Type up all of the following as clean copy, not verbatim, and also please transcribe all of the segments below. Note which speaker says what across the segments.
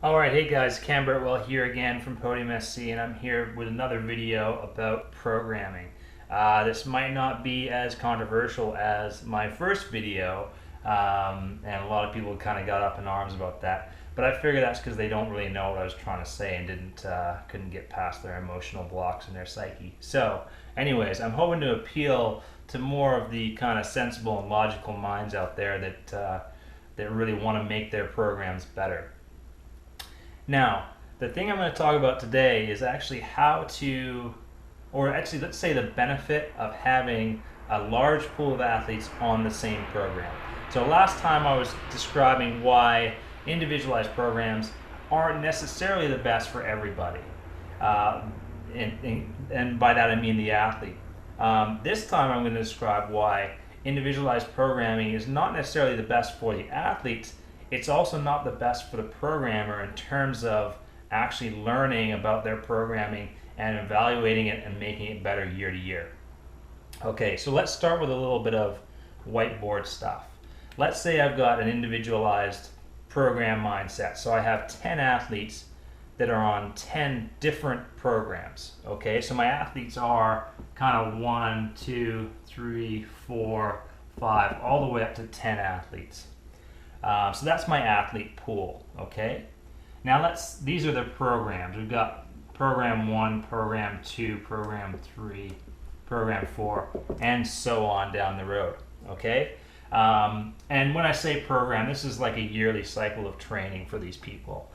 Speaker 1: Alright, hey guys, Cam Burtwell here again from Podium SC, and I'm here with another video about programming. This might not be as controversial as my first video, and a lot of people kind of got up in arms about that, but I figure that's because they don't really know what I was trying to say and couldn't get past their emotional blocks in their psyche. So, anyways, I'm hoping to appeal to more of the kind of sensible and logical minds out there that really want to make their programs better. Now, the thing I'm going to talk about today is actually let's say the benefit of having a large pool of athletes on the same program. So last time I was describing why individualized programs aren't necessarily the best for everybody. And by that I mean the athlete. This time I'm going to describe why individualized programming is not necessarily the best for the athletes. It's also not the best for the programmer in terms of actually learning about their programming and evaluating it and making it better year to year. Okay, so let's start with a little bit of whiteboard stuff. Let's say I've got an individualized program mindset. So I have 10 athletes that are on 10 different programs. Okay, so my athletes are kind of 1, 2, 3, 4, 5, all the way up to 10 athletes. So that's my athlete pool, okay? Now these are the programs. We've got program 1, program 2, program 3, program 4, and so on down the road, okay? And when I say program, this is like a yearly cycle of training for these people,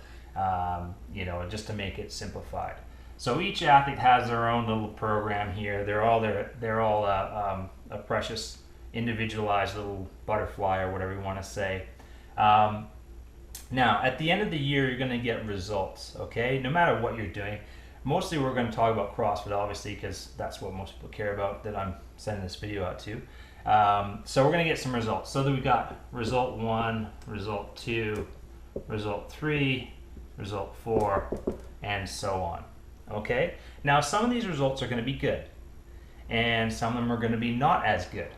Speaker 1: just to make it simplified. So each athlete has their own little program here. They're all a precious, individualized little butterfly or whatever you want to say. Now, at the end of the year, you're going to get results, okay? No matter what you're doing. Mostly we're going to talk about CrossFit, obviously, because that's what most people care about that I'm sending this video out to. So we're going to get some results. So that we've got result 1, result 2, result 3, result 4, and so on, okay? Now, some of these results are going to be good, and some of them are going to be not as good.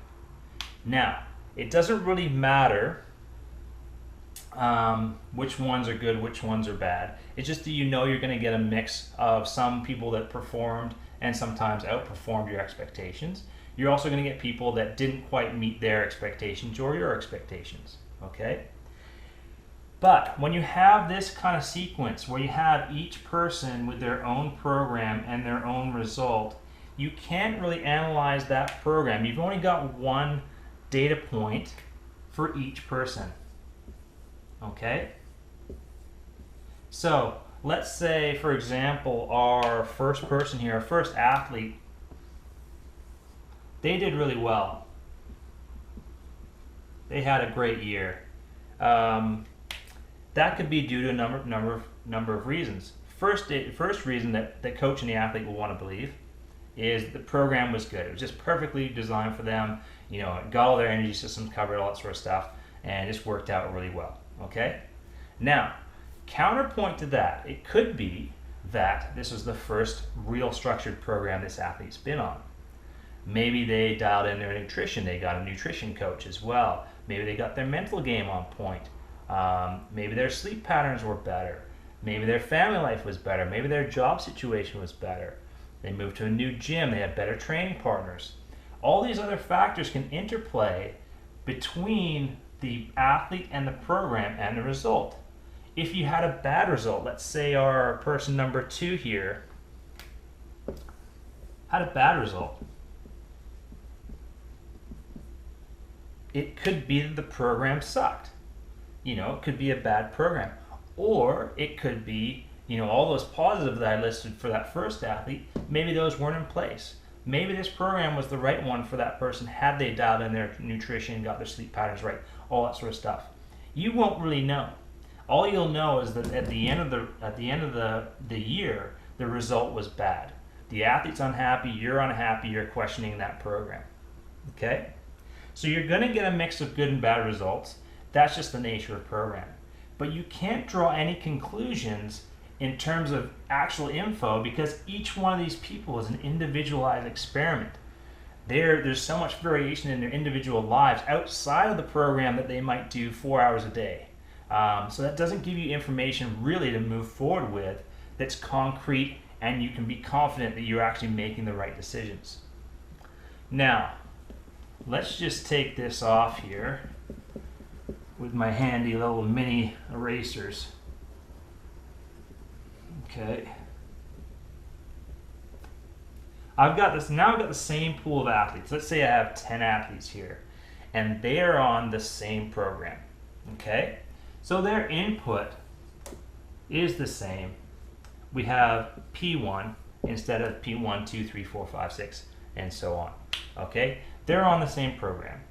Speaker 1: Now, it doesn't really matter which ones are good, which ones are bad. It's just that you're going to get a mix of some people that performed and sometimes outperformed your expectations. You're also going to get people that didn't quite meet their expectations or your expectations, okay? But when you have this kind of sequence where you have each person with their own program and their own result, you can't really analyze that program. You've only got one data point for each person. Okay, so let's say, for example, our first person here, our first athlete, they did really well. They had a great year. That could be due to a number of reasons. First reason that the coach and the athlete will want to believe is the program was good. It was just perfectly designed for them. It got all their energy systems covered, all that sort of stuff, and just worked out really well. Okay? Now, counterpoint to that, it could be that this is the first real structured program this athlete's been on. Maybe they dialed in their nutrition. They got a nutrition coach as well. Maybe they got their mental game on point. Maybe their sleep patterns were better. Maybe their family life was better. Maybe their job situation was better. They moved to a new gym. They had better training partners. All these other factors can interplay between the athlete and the program and the result. If you had a bad result, let's say our person number 2 here had a bad result, it could be that the program sucked. It could be a bad program. Or it could be, all those positives that I listed for that first athlete, maybe those weren't in place. Maybe this program was the right one for that person had they dialed in their nutrition, got their sleep patterns right, all that sort of stuff. You won't really know. All you'll know is that at the end of the year, the result was bad. The athlete's unhappy, you're questioning that program. Okay? So you're going to get a mix of good and bad results. That's just the nature of programming. But you can't draw any conclusions in terms of actual info because each one of these people is an individualized experiment. There's so much variation in their individual lives outside of the program that they might do 4 hours a day. So that doesn't give you information really to move forward with that's concrete, and you can be confident that you're actually making the right decisions. Now, let's just take this off here with my handy little mini erasers. Okay. I've got the same pool of athletes. Let's say I have 10 athletes here, and they are on the same program. Okay? So their input is the same. We have P1 instead of P1, 2, 3, 4, 5, 6, and so on. Okay? They're on the same program.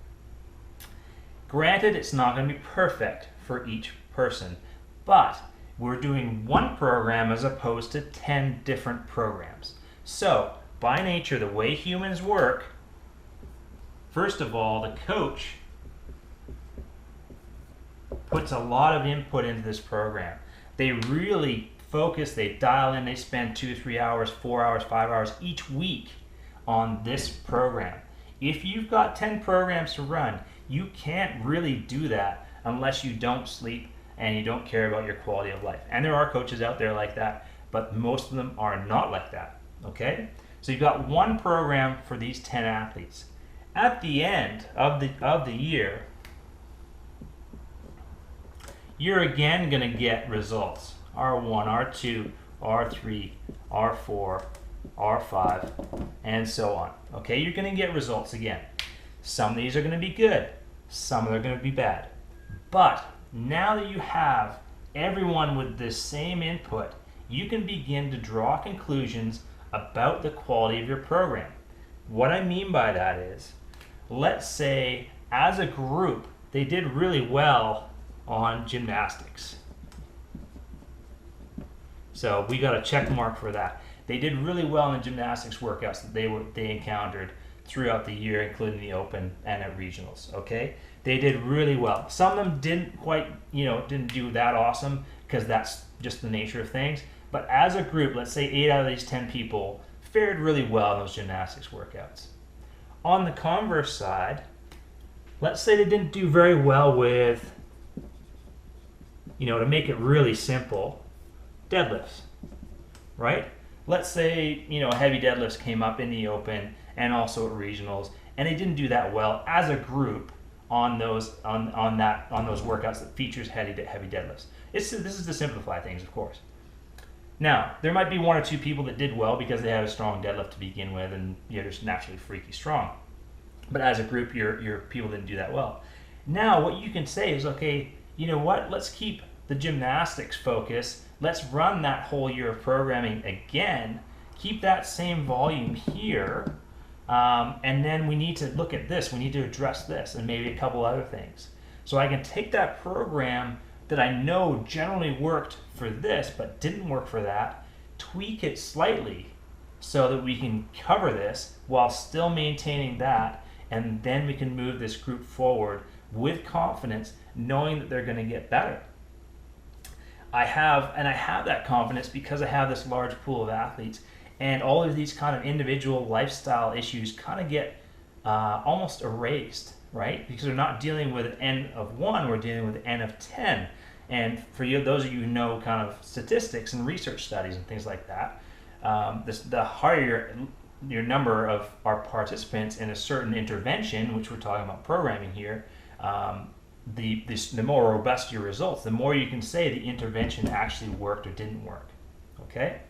Speaker 1: Granted, it's not going to be perfect for each person, but we're doing one program as opposed to 10 different programs. So, by nature, the way humans work, first of all, the coach puts a lot of input into this program. They really focus, they dial in, they spend 2, 3 hours, 4 hours, 5 hours each week on this program. If you've got 10 programs to run, you can't really do that unless you don't sleep and you don't care about your quality of life. And there are coaches out there like that, but most of them are not like that, okay? So you've got one program for these 10 athletes. At the end of the year, you're again going to get results. R1, R2, R3, R4, R5, and so on. Okay, you're going to get results again. Some of these are going to be good. Some of them are going to be bad. But now that you have everyone with the same input, you can begin to draw conclusions about the quality of your program. What I mean by that is, let's say as a group, they did really well on gymnastics. So we got a check mark for that. They did really well in the gymnastics workouts that they encountered throughout the year, including the Open and at regionals. Okay, they did really well. Some of them didn't quite, didn't do that awesome because that's just the nature of things. But as a group, let's say 8 out of these 10 people fared really well in those gymnastics workouts. On the converse side, let's say they didn't do very well with, to make it really simple, deadlifts, right? Let's say, heavy deadlifts came up in the Open and also at regionals, and they didn't do that well as a group on those workouts that features heavy deadlifts. This is to simplify things, of course. Now, there might be 1 or 2 people that did well because they had a strong deadlift to begin with, and you're just naturally freaky strong. But as a group, your people didn't do that well. Now, what you can say is, okay, you know what? Let's keep the gymnastics focus. Let's run that whole year of programming again. Keep that same volume here, and then we need to look at this. We need to address this and maybe a couple other things. So I can take that program that I know generally worked for this but didn't work for that, tweak it slightly so that we can cover this while still maintaining that, and then we can move this group forward with confidence, knowing that they're going to get better. I have that confidence because I have this large pool of athletes, and all of these kind of individual lifestyle issues kind of get almost erased, right? Because we're not dealing with an N of 1, we're dealing with an N of 10. And for you, those of you who know kind of statistics and research studies and things like that, the higher your number of our participants in a certain intervention, which we're talking about programming here, the more robust your results, the more you can say the intervention actually worked or didn't work. Okay?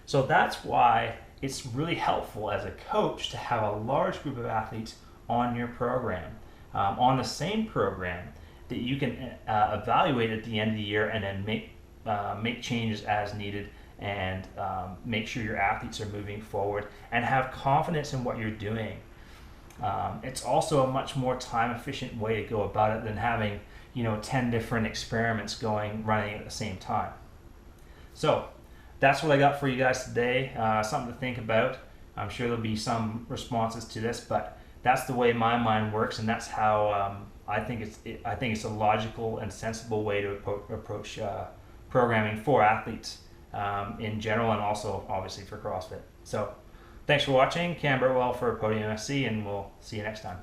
Speaker 1: So that's why it's really helpful as a coach to have a large group of athletes on your program, on the same program, that you can evaluate at the end of the year and then make changes as needed, and make sure your athletes are moving forward and have confidence in what you're doing. It's also a much more time efficient way to go about it than having 10 different experiments running at the same time. So that's what I got for you guys today. Something to think about. I'm sure there'll be some responses to this, but that's the way my mind works, and that's how I think it's a logical and sensible way to approach programming for athletes in general, and also obviously for CrossFit. So thanks for watching. Cam Burtwell for Podium SC, and we'll see you next time.